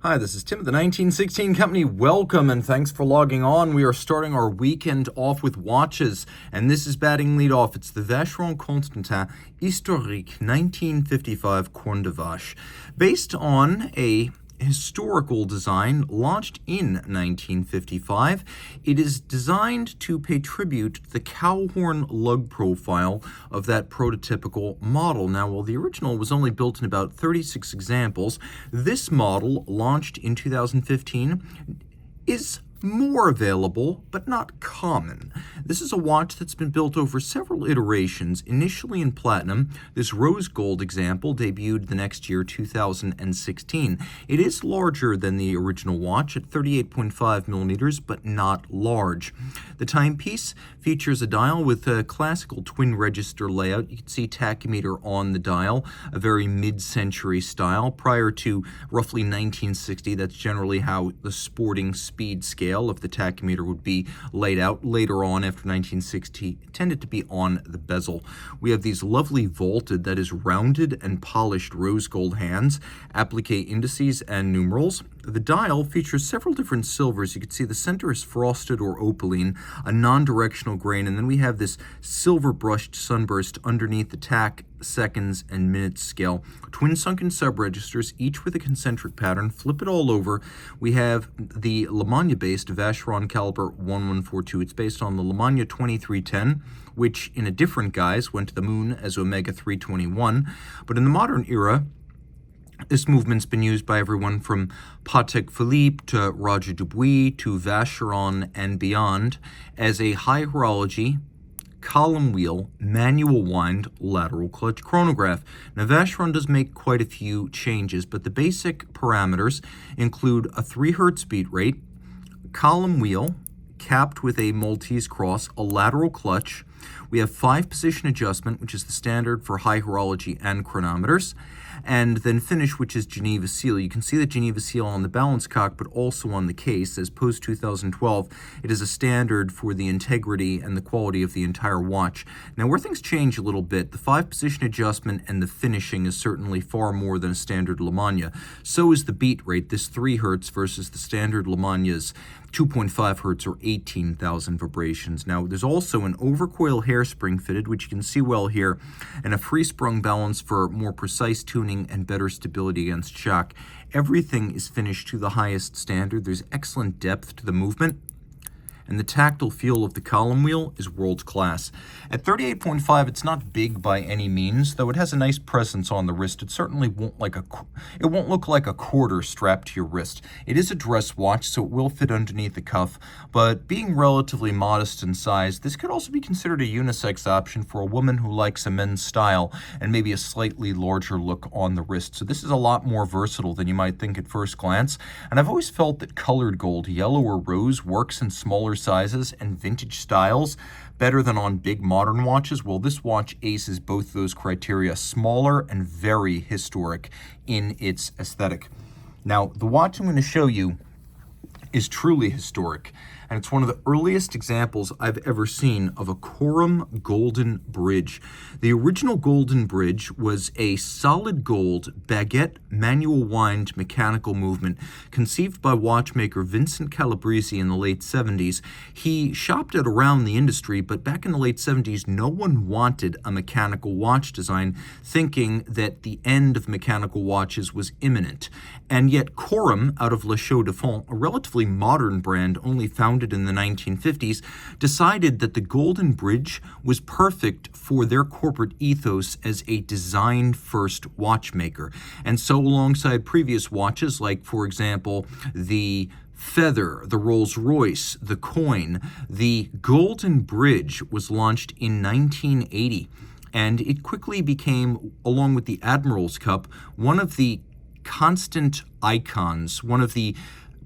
Hi, this is Tim of the 1916 Company. Welcome and thanks for logging on. We are starting our weekend off with watches, and this is batting lead off. It's the Vacheron Constantin Historiques 1955 Corne de Vache, based on a historical design launched in 1955. It is designed to pay tribute to the cow horn lug profile of that prototypical model. Now, while the original was only built in about 36 examples, this model, launched in 2015, is more available, but not common. This is a watch that's been built over several iterations, initially in platinum. This rose gold example debuted the next year, 2016. It is larger than the original watch at 38.5 millimeters, but not large. The timepiece features a dial with a classical twin register layout. You can see tachymeter on the dial, a very mid-century style. Prior to roughly 1960, that's generally how the sporting speed scale of the tachymeter would be laid out. Later on, after 1960, it tended to be on the bezel. We have these lovely vaulted, that is rounded and polished rose gold hands, applique indices and numerals. The dial features several different silvers. You can see the center is frosted or opaline, a non-directional grain, and then we have this silver brushed sunburst underneath the tack, seconds, and minutes scale. Twin sunken sub-registers, each with a concentric pattern. Flip it all over. We have the Lemania-based Vacheron caliber 1142. It's based on the Lemania 2310, which in a different guise went to the moon as Omega 321. But in the modern era, this movement's been used by everyone from Patek Philippe to Roger Dubuis to Vacheron and beyond as a high horology, column wheel, manual wind, lateral clutch chronograph. Now, Vacheron does make quite a few changes, but the basic parameters include a 3 Hz beat rate, column wheel, capped with a Maltese cross, a lateral clutch. We have 5-position adjustment, which is the standard for high horology and chronometers, and then finish, which is Geneva seal. You can see the Geneva seal on the balance cock, but also on the case. As post-2012, it is a standard for the integrity and the quality of the entire watch. Now, where things change a little bit, the 5-position adjustment and the finishing is certainly far more than a standard Lemania. So is the beat rate, this 3 Hz versus the standard Lemania's 2.5 Hz or 18,000 vibrations. Now, there's also an overcoil hairspring fitted, which you can see well here, and a free-sprung balance for more precise tuning and better stability against shock. Everything is finished to the highest standard. There's excellent depth to the movement, and the tactile feel of the column wheel is world class. At 38.5, it's not big by any means, though it has a nice presence on the wrist. It certainly won't look like a quarter strapped to your wrist. It is a dress watch, so it will fit underneath the cuff, but being relatively modest in size, this could also be considered a unisex option for a woman who likes a men's style and maybe a slightly larger look on the wrist. So this is a lot more versatile than you might think at first glance, and I've always felt that colored gold, yellow or rose, works in smaller sizes and vintage styles better than on big modern watches. Well, this watch aces both those criteria, smaller and very historic in its aesthetic. Now, the watch I'm going to show you is truly historic, and it's one of the earliest examples I've ever seen of a Corum golden bridge. The original golden bridge was a solid gold baguette manual wind mechanical movement conceived by watchmaker Vincent Calabrese in the late 70s. He shopped it around the industry, but back in the late 70s, no one wanted a mechanical watch design, thinking that the end of mechanical watches was imminent. And yet Corum, out of La Chaux-de-Fonds, a relatively modern brand only founded in the 1950s, decided that the golden bridge was perfect for their corporate ethos as a design-first watchmaker. And so alongside previous watches, like, for example, the Feather, the Rolls-Royce, the Coin, the golden bridge was launched in 1980. And it quickly became, along with the Admiral's Cup, one of the constant icons, one of the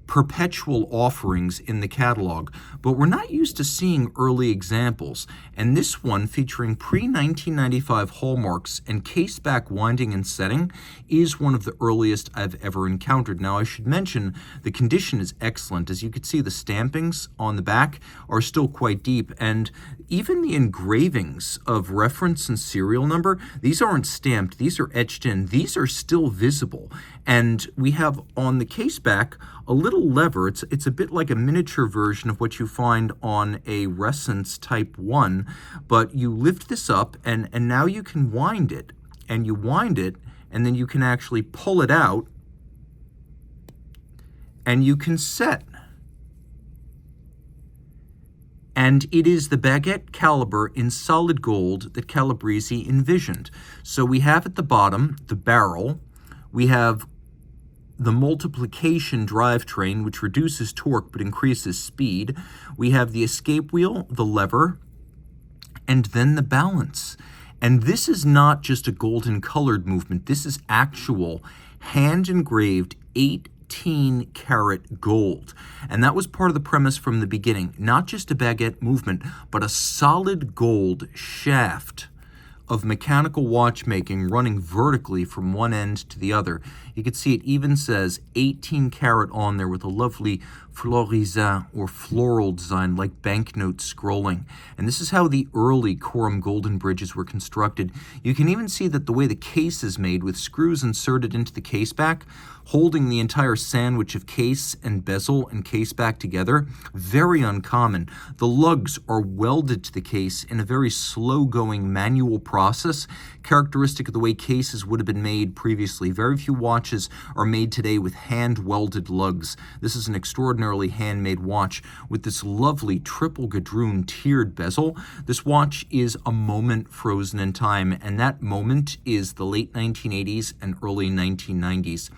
perpetual offerings in the catalog, but we're not used to seeing early examples, and this one, featuring pre-1995 hallmarks and case-back winding and setting, is one of the earliest I've ever encountered. Now, I should mention the condition is excellent. As you can see, the stampings on the back are still quite deep, and even the engravings of reference and serial number, these aren't stamped, these are etched in, these are still visible. And we have on the case back a little lever. It's a bit like a miniature version of what you find on a Resonance Type 1, but you lift this up and now you can wind it. And you wind it, and then you can actually pull it out, and you can set. And it is the baguette caliber in solid gold that Calabrese envisioned. So we have at the bottom the barrel, we have the multiplication drivetrain, which reduces torque but increases speed. We have the escape wheel, the lever, and then the balance. And this is not just a golden colored movement. This is actual hand engraved 18-karat gold. And that was part of the premise from the beginning. Not just a baguette movement, but a solid gold shaft of mechanical watchmaking running vertically from one end to the other. You can see it even says 18 karat on there with a lovely florisant or floral design like banknote scrolling. And this is how the early Corum golden bridges were constructed. You can even see that the way the case is made with screws inserted into the case back, holding the entire sandwich of case and bezel and case back together, very uncommon. The lugs are welded to the case in a very slow-going manual process, characteristic of the way cases would have been made previously. Very few watches are made today with hand-welded lugs. This is an extraordinarily handmade watch with this lovely triple gadroon tiered bezel. This watch is a moment frozen in time, and that moment is the late 1980s and early 1990s.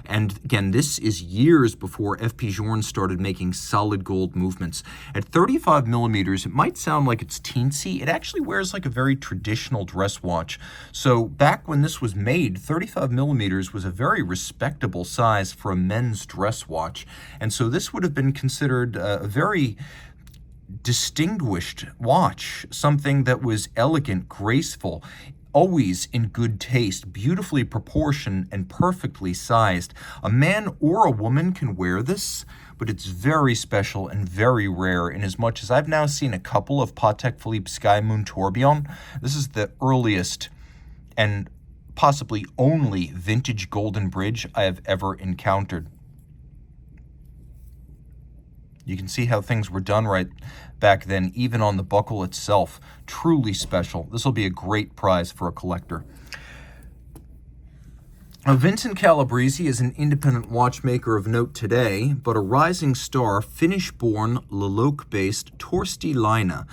And again, this is years before FP Journe started making solid gold movements. At 35 millimeters, it might sound like it's teensy. It actually wears like a very traditional dress watch. So back when this was made, 35 millimeters was a very respectable size for a men's dress watch. And so this would have been considered a very distinguished watch, something that was elegant, graceful, always in good taste, beautifully proportioned and perfectly sized. A man or a woman can wear this, but it's very special and very rare, in as much as I've now seen a couple of Patek Philippe Sky Moon Tourbillon. This is the earliest and possibly only vintage golden bridge I have ever encountered. You can see how things were done right back then, even on the buckle itself. Truly special. This will be a great prize for a collector. Vincent Calabrese is an independent watchmaker of note today, but a rising star, Finnish-born, Leloke-based Torsti Laine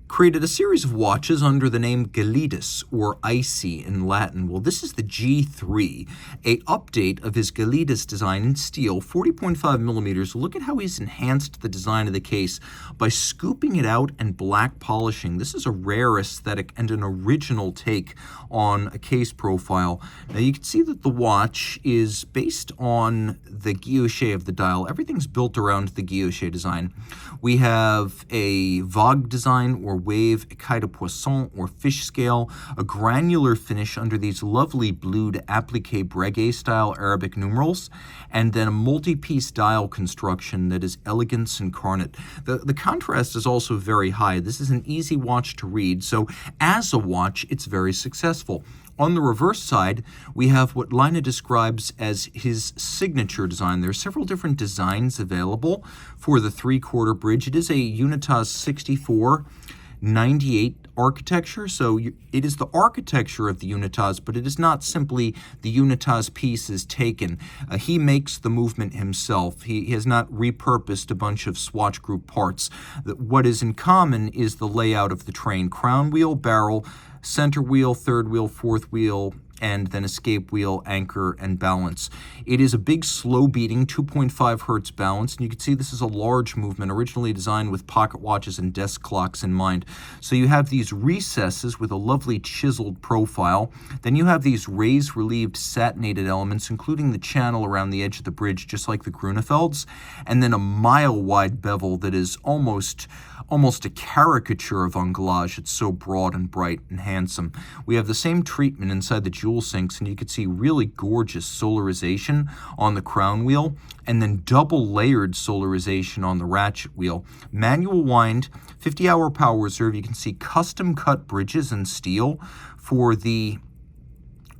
created a series of watches under the name Gelidus, or icy in Latin. Well, this is the G3, a update of his Gelidus design in steel, 40.5 millimeters. Look at how he's enhanced the design of the case by scooping it out and black polishing. This is a rare aesthetic and an original take on a case profile. Now you can see that the watch is based on the guilloche of the dial. Everything's built around the guilloche design. We have a vogue design or wave, écaille de poisson or fish scale, a granular finish under these lovely blued appliqué breguet style Arabic numerals, and then a multi-piece dial construction that is elegance incarnate. The contrast is also very high. This is an easy watch to read, so as a watch, it's very successful. On the reverse side, we have what Laine describes as his signature design. There are several different designs available for the three-quarter bridge. It is a Unitas 6498 architecture, so it is the architecture of the Unitas, but it is not simply the Unitas pieces taken. He makes the movement himself. He has not repurposed a bunch of Swatch Group parts. What is in common is the layout of the train: crown wheel, barrel, center wheel, third wheel, fourth wheel, and then escape wheel, anchor, and balance. It is a big, slow-beating 2.5 hertz balance, and you can see this is a large movement, originally designed with pocket watches and desk clocks in mind. So you have these recesses with a lovely chiseled profile. Then you have these raised, relieved, satinated elements, including the channel around the edge of the bridge, just like the Grunefelds, and then a mile-wide bevel that is almost a caricature of anglage. It's so broad and bright and handsome. We have the same treatment inside the jewel sinks, and you can see really gorgeous solarization on the crown wheel, and then double layered solarization on the ratchet wheel. Manual wind, 50-hour power reserve. You can see custom cut bridges in steel for the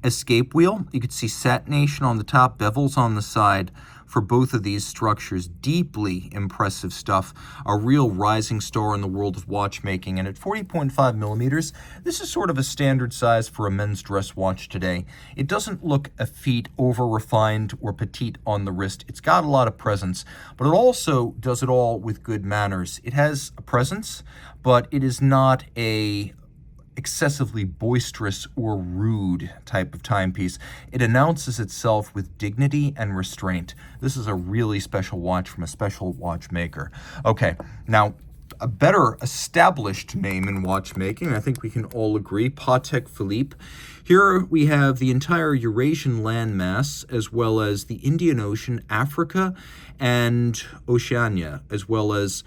escape wheel. You could see satination on the top, bevels on the side for both of these structures. Deeply impressive stuff. A real rising star in the world of watchmaking. And at 40.5 millimeters, this is sort of a standard size for a men's dress watch today. It doesn't look a feat over-refined or petite on the wrist. It's got a lot of presence, but it also does it all with good manners. It has a presence, but it is not a excessively boisterous or rude type of timepiece. It announces itself with dignity and restraint. This is a really special watch from a special watchmaker. Okay, now a better established name in watchmaking, I think we can all agree, Patek Philippe. Here we have the entire Eurasian landmass, as well as the Indian Ocean, Africa, and Oceania, as well as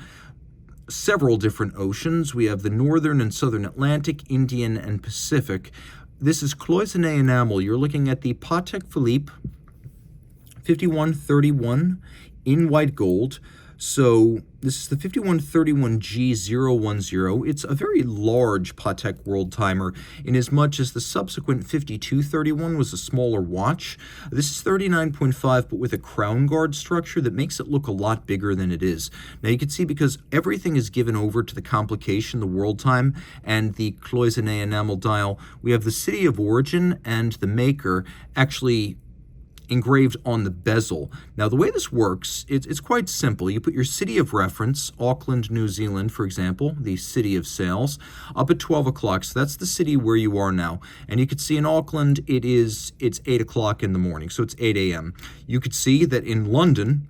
several different oceans. We have the northern and southern Atlantic, Indian, and Pacific. This is cloisonné enamel. You're looking at the Patek Philippe 5131 in white gold. So this is the 5131G010. It's a very large Patek world timer, in as much as the subsequent 5231 was a smaller watch. This is 39.5, but with a crown guard structure that makes it look a lot bigger than it is. Now you can see, because everything is given over to the complication, the world time, and the cloisonné enamel dial, we have the city of origin and the maker actually engraved on the bezel. Now, the way this works, it's quite simple. You put your city of reference, Auckland, New Zealand, for example, the city of sales, up at 12 o'clock. So that's the city where you are now. And you could see in Auckland, it's 8 o'clock in the morning, so it's 8 a.m. You could see that in London,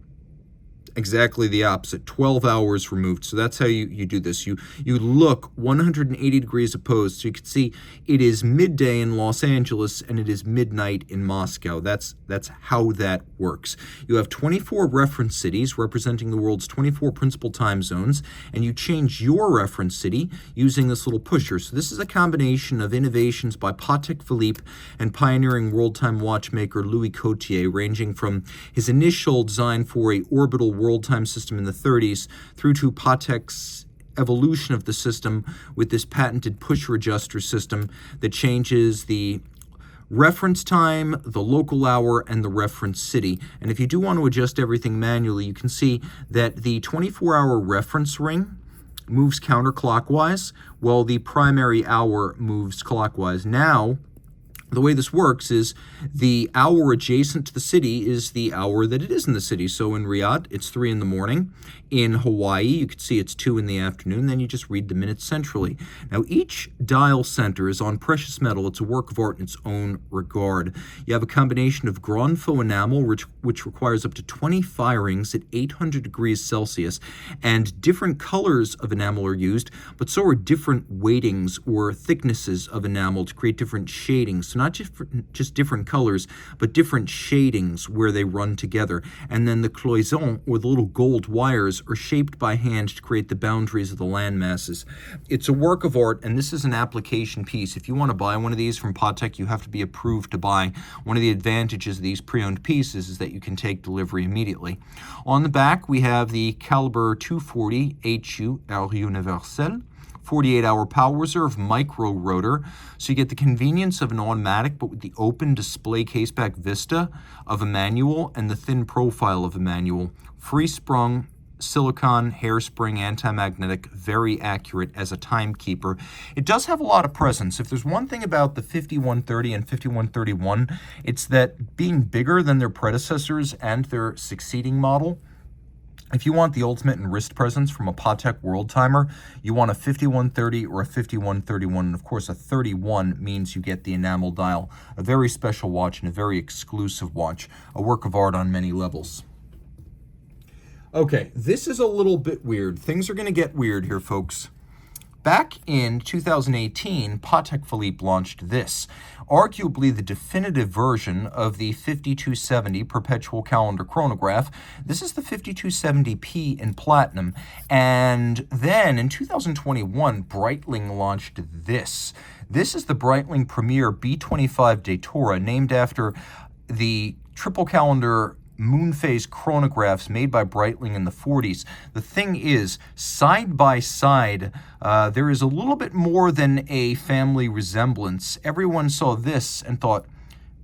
exactly the opposite, 12 hours removed. So that's how you do this. You look 180 degrees opposed. So you can see it is midday in Los Angeles and it is midnight in Moscow. That's how that works. You have 24 reference cities representing the world's 24 principal time zones, and you change your reference city using this little pusher. So this is a combination of innovations by Patek Philippe and pioneering world time watchmaker Louis Cotier, ranging from his initial design for a orbital world time system in the 30s through to Patek's evolution of the system with this patented pusher adjuster system that changes the reference time, the local hour, and the reference city. And if you do want to adjust everything manually, you can see that the 24-hour reference ring moves counterclockwise while the primary hour moves clockwise. Now, the way this works is the hour adjacent to the city is the hour that it is in the city. So in Riyadh, it's 3 in the morning. In Hawaii, you can see it's 2 in the afternoon. Then you just read the minutes centrally. Now, each dial center is on precious metal. It's a work of art in its own regard. You have a combination of grand faux enamel, which requires up to 20 firings at 800 degrees Celsius. And different colors of enamel are used, but so are different weightings or thicknesses of enamel to create different shadings. So not just different colors, but different shadings where they run together. And then the cloisons, or the little gold wires, are shaped by hand to create the boundaries of the land masses. It's a work of art, and this is an application piece. If you want to buy one of these from Patek, you have to be approved to buy. One of the advantages of these pre-owned pieces is that you can take delivery immediately. On the back, we have the caliber 240 HU Universel. 48-hour power reserve micro rotor, so you get the convenience of an automatic, but with the open display caseback vista of a manual and the thin profile of a manual. Free sprung, silicon, hairspring, anti-magnetic, very accurate as a timekeeper. It does have a lot of presence. If there's one thing about the 5130 and 5131, it's that being bigger than their predecessors and their succeeding model, if you want the ultimate in wrist presence from a Patek world timer, you want a 5130 or a 5131. And of course, a 31 means you get the enamel dial. A very special watch and a very exclusive watch. A work of art on many levels. Okay, this is a little bit weird. Things are going to get weird here, folks. Back in 2018, Patek Philippe launched this, arguably the definitive version of the 5270 Perpetual calendar chronograph. This is the 5270P in platinum. And then in 2021, Breitling launched this. This is the Breitling Premier B25 Datura, named after the triple calendar moon phase chronographs made by Breitling in the 40s. The thing is, side by side, there is a little bit more than a family resemblance. Everyone saw this and thought,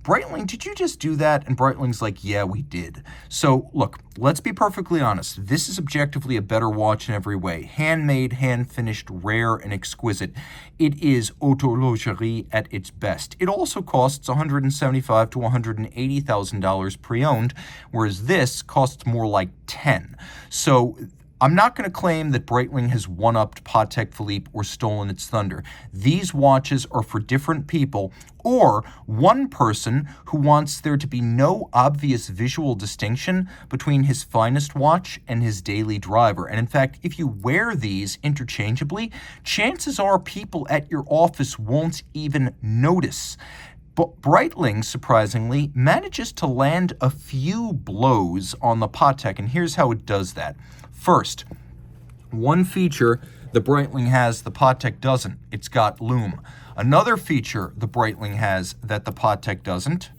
Breitling, did you just do that? And Breitling's like, yeah, we did. So look, let's be perfectly honest. This is objectively a better watch in every way. Handmade, hand-finished, rare, and exquisite. It is horlogerie at its best. It also costs $175,000 to $180,000 pre-owned, whereas this costs more like 10. So I'm not going to claim that Breitling has one-upped Patek Philippe or stolen its thunder. These watches are for different people, or one person who wants there to be no obvious visual distinction between his finest watch and his daily driver. And in fact, if you wear these interchangeably, chances are people at your office won't even notice. But Breitling, surprisingly, manages to land a few blows on the Patek, and here's how it does that. First, one feature the Breitling has the Patek doesn't. It's got lume. Another feature the Breitling has that the Patek doesn't,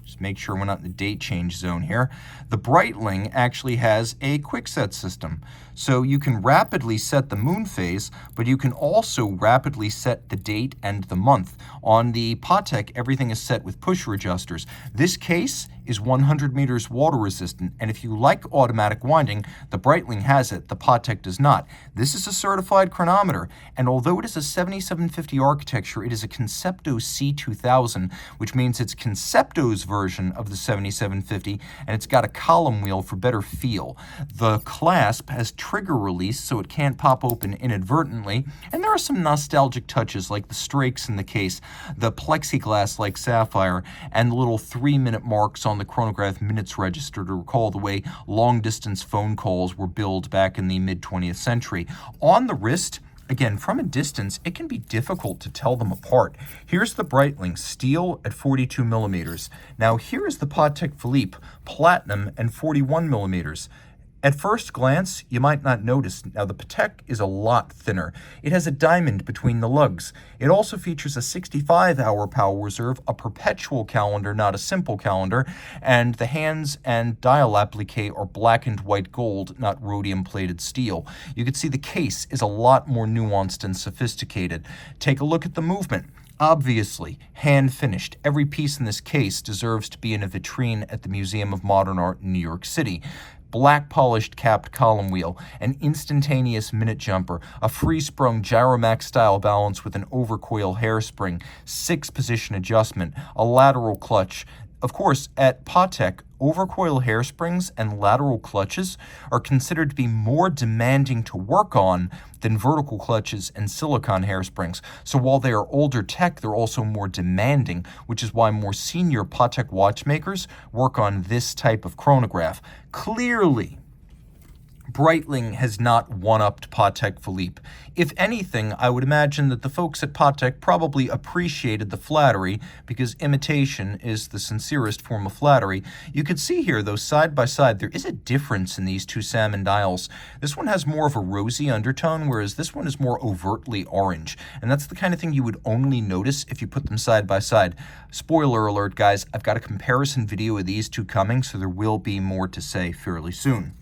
just make sure we're not in the date change zone here, the Breitling actually has a quick set system. So you can rapidly set the moon phase, but you can also rapidly set the date and the month. On the Patek, everything is set with pusher adjusters. This case is 100 meters water resistant, and if you like automatic winding, the Breitling has it, the Patek does not. This is a certified chronometer, and although it is a 7750 architecture, it is a Concepto C2000, which means it's Concepto's version of the 7750, and it's got a column wheel for better feel. The clasp has trigger release, so it can't pop open inadvertently, and there are some nostalgic touches like the strakes in the case, the plexiglass-like sapphire, and the little 3-minute marks on the chronograph minutes register to recall the way long-distance phone calls were billed back in the mid-20th century. On the wrist, again, from a distance, it can be difficult to tell them apart. Here's the Breitling, steel at 42 millimeters. Now here is the Patek Philippe, platinum and 41 millimeters. At first glance, you might not notice. Now, the Patek is a lot thinner. It has a diamond between the lugs. It also features a 65-hour power reserve, a perpetual calendar, not a simple calendar, and the hands and dial applique are black and white gold, not rhodium-plated steel. You can see the case is a lot more nuanced and sophisticated. Take a look at the movement. Obviously, hand-finished. Every piece in this case deserves to be in a vitrine at the Museum of Modern Art in New York City. Black polished capped column wheel, an instantaneous minute jumper, a free-sprung Gyromax style balance with an overcoil hairspring, 6-position adjustment, a lateral clutch. Of course, at Patek, overcoil hairsprings and lateral clutches are considered to be more demanding to work on than vertical clutches and silicone hairsprings. So while they are older tech, they're also more demanding, which is why more senior Patek watchmakers work on this type of chronograph. Clearly, Breitling has not one-upped Patek Philippe. If anything, I would imagine that the folks at Patek probably appreciated the flattery, because imitation is the sincerest form of flattery. You could see here, though, side by side, there is a difference in these two salmon dials. This one has more of a rosy undertone, whereas this one is more overtly orange. And that's the kind of thing you would only notice if you put them side by side. Spoiler alert, guys, I've got a comparison video of these two coming, so there will be more to say fairly soon.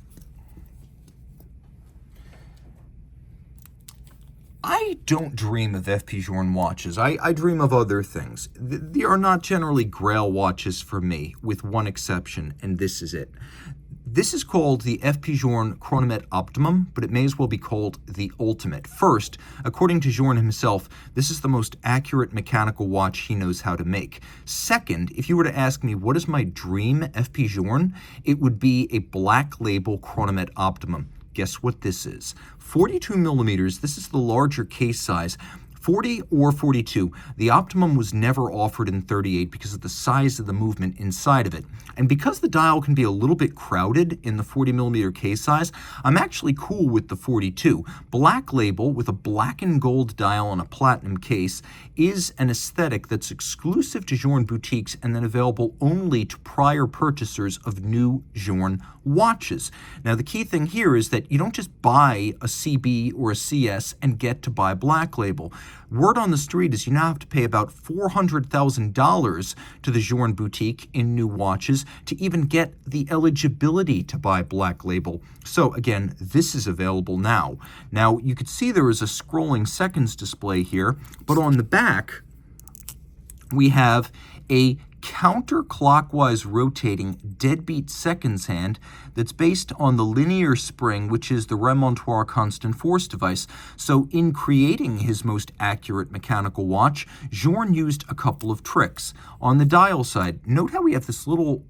I don't dream of FP Journe watches. I dream of other things. They are not generally Grail watches for me, with one exception, and this is it. This is called the FP Journe Chronometre Optimum, but it may as well be called the Ultimate. First, according to Journe himself, this is the most accurate mechanical watch he knows how to make. Second, if you were to ask me what is my dream FP Journe, it would be a black label Chronometre Optimum. Guess what this is? 42 millimeters, this is the larger case size. 40 or 42, the Optimum was never offered in 38 because of the size of the movement inside of it. And because the dial can be a little bit crowded in the 40 millimeter case size, I'm actually cool with the 42. Black label with a black and gold dial on a platinum case is an aesthetic that's exclusive to Journe boutiques and then available only to prior purchasers of new Journe watches. Now, the key thing here is that you don't just buy a CB or a CS and get to buy black label. Word on the street is you now have to pay about $400,000 to the Journe boutique in new watches to even get the eligibility to buy black label. So again, this is available now. Now, you could see there is a scrolling seconds display here, but on the back, we have a counterclockwise rotating deadbeat seconds hand that's based on the linear spring, which is the remontoir constant force device. So in creating his most accurate mechanical watch, Journe used a couple of tricks. On the dial side, note how we have this little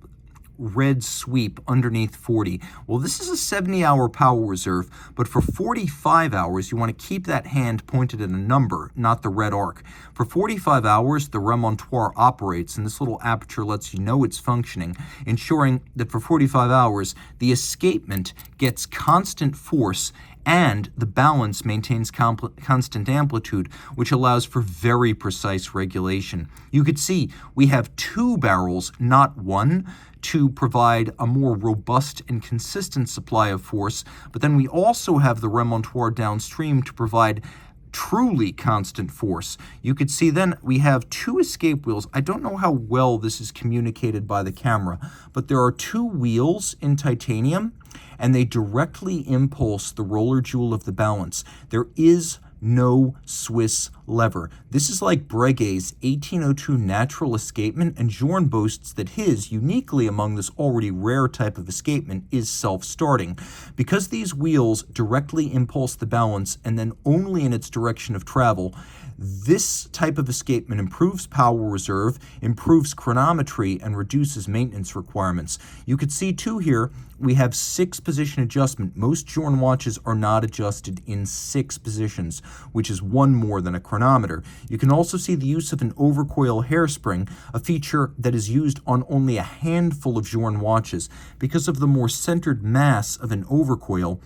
red sweep underneath 40. Well, this is a 70-hour power reserve, but for 45 hours, you want to keep that hand pointed at a number, not the red arc. For 45 hours, the remontoir operates, and this little aperture lets you know it's functioning, ensuring that for 45 hours, the escapement gets constant force and the balance maintains constant amplitude, which allows for very precise regulation. You could see we have two barrels, not one, to provide a more robust and consistent supply of force, but then we also have the remontoir downstream to provide truly constant force. You could see then we have two escape wheels. I don't know how well this is communicated by the camera, but there are two wheels in titanium, and they directly impulse the roller jewel of the balance. There is no Swiss lever. This is like Breguet's 1802 natural escapement, and Journe boasts that his, uniquely among this already rare type of escapement, is self-starting. Because these wheels directly impulse the balance and then only in its direction of travel, this type of escapement improves power reserve, improves chronometry, and reduces maintenance requirements. You could see too here, we have 6-position adjustment. Most Journe watches are not adjusted in 6 positions, which is one more than a chronometer. You can also see the use of an overcoil hairspring, a feature that is used on only a handful of Journe watches. Because of the more centered mass of an overcoil,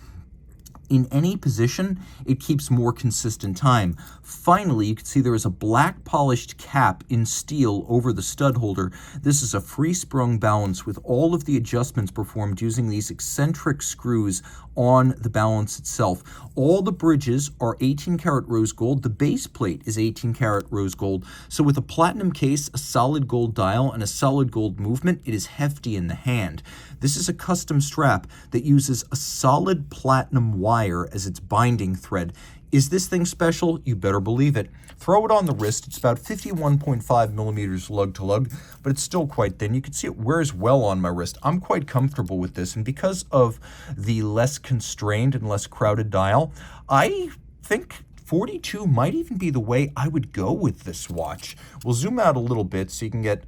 in any position, it keeps more consistent time. Finally, you can see there is a black polished cap in steel over the stud holder. This is a free-sprung balance with all of the adjustments performed using these eccentric screws on the balance itself. All the bridges are 18-karat rose gold. The base plate is 18-karat rose gold. So with a platinum case, a solid gold dial, and a solid gold movement, it is hefty in the hand. This is a custom strap that uses a solid platinum wire as its binding thread. Is this thing special? You better believe it. Throw it on the wrist. It's about 51.5 millimeters lug to lug, but it's still quite thin. You can see it wears well on my wrist. I'm quite comfortable with this, and because of the less constrained and less crowded dial, I think 42 might even be the way I would go with this watch. We'll zoom out a little bit so you can get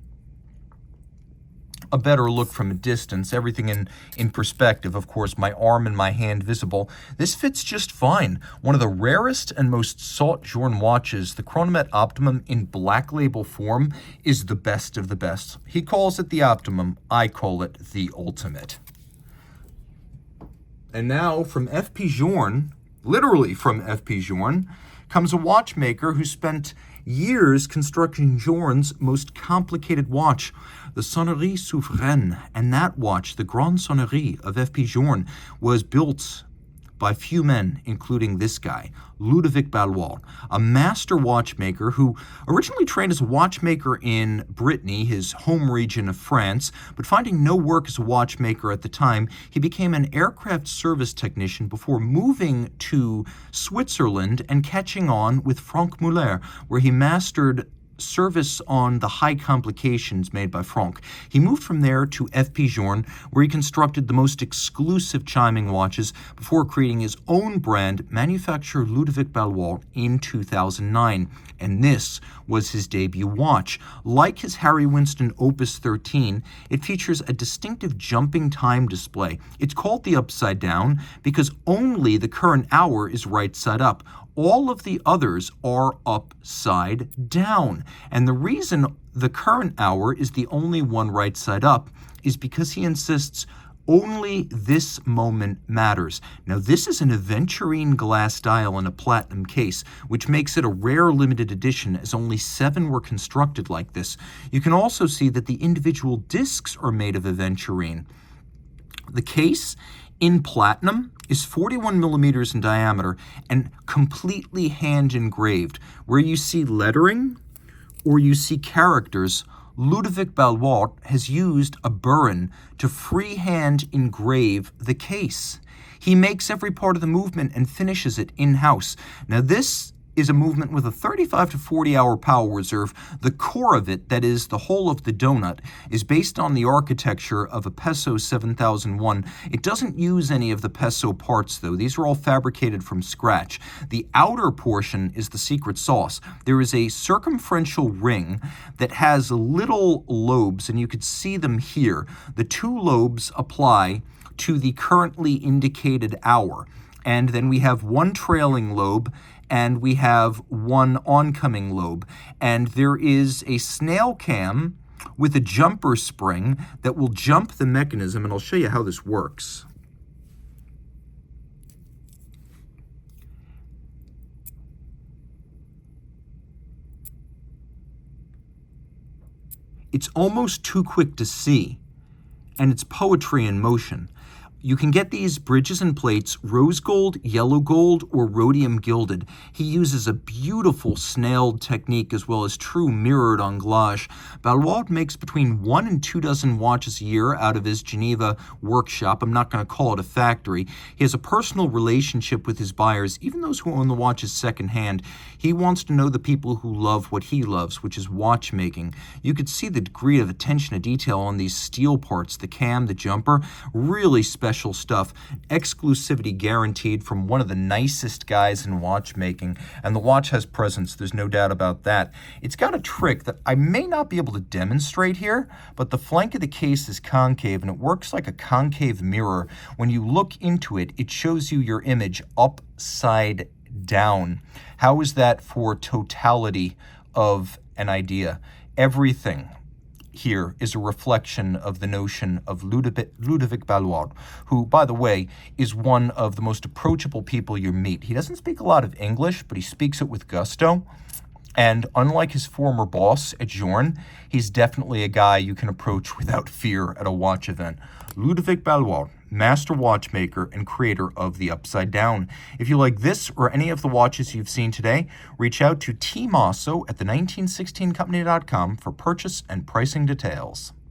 a better look from a distance, everything in perspective, of course, my arm and my hand visible. This fits just fine. One of the rarest and most sought Journe watches, the Chronometre Optimum in black label form, is the best of the best. He calls it the Optimum, I call it the Ultimate. And now from FP Journe, literally from FP Journe, comes a watchmaker who spent years constructing Journe's most complicated watch, the Sonnerie Souveraine. And that watch, the Grande Sonnerie of FP Journe, was built by few men, including this guy, Ludovic Ballouard, a master watchmaker who originally trained as a watchmaker in Brittany, his home region of France, but finding no work as a watchmaker at the time, he became an aircraft service technician before moving to Switzerland and catching on with Franck Muller, where he mastered service on the high complications made by Franck. He moved from there to FP Journe, where he constructed the most exclusive chiming watches before creating his own brand, manufacturer Ludovic Ballouard, in 2009. And this was his debut watch. Like his Harry Winston Opus 13, it features a distinctive jumping time display. It's called the upside down because only the current hour is right side up. All of the others are upside down. And the reason the current hour is the only one right side up is because he insists only this moment matters. Now, this is an aventurine glass dial in a platinum case, which makes it a rare limited edition, as only 7 were constructed like this. You can also see that the individual discs are made of aventurine. The case in platinum is 41 millimeters in diameter and completely hand engraved. Where you see lettering or you see characters, Ludovic Ballouard has used a burin to freehand engrave the case. He makes every part of the movement and finishes it in-house. Now, this is a movement with a 35 to 40 hour power reserve. The core of it, that is the whole of the donut, is based on the architecture of a Peso 7001. It doesn't use any of the Peso parts though. These are all fabricated from scratch. The outer portion is the secret sauce. There is a circumferential ring that has little lobes, and you could see them here. The 2 lobes apply to the currently indicated hour. And then we have 1 trailing lobe, and we have 1 oncoming lobe. And there is a snail cam with a jumper spring that will jump the mechanism, and I'll show you how this works. It's almost too quick to see, and it's poetry in motion. You can get these bridges and plates rose gold, yellow gold, or rhodium gilded. He uses a beautiful snailed technique as well as true mirrored anglage. Ballouard makes between 1 and 2 dozen watches a year out of his Geneva workshop. I'm not going to call it a factory. He has a personal relationship with his buyers, even those who own the watches secondhand. He wants to know the people who love what he loves, which is watchmaking. You could see the degree of attention to detail on these steel parts, the cam, the jumper, really special stuff. Exclusivity guaranteed from one of the nicest guys in watchmaking, and the watch has presence, there's no doubt about that. It's got a trick that I may not be able to demonstrate here, but the flank of the case is concave, and it works like a concave mirror. When you look into it, it shows you your image upside down. How is that for totality of an idea? Everything here is a reflection of the notion of Ludovic Ballouard, who, by the way, is one of the most approachable people you meet. He doesn't speak a lot of English, but he speaks it with gusto. And unlike his former boss at Journe, he's definitely a guy you can approach without fear at a watch event. Ludovic Ballouard, master watchmaker and creator of the Upside Down. If you like this or any of the watches you've seen today, reach out to Team Mosso at the 1916company.com for purchase and pricing details.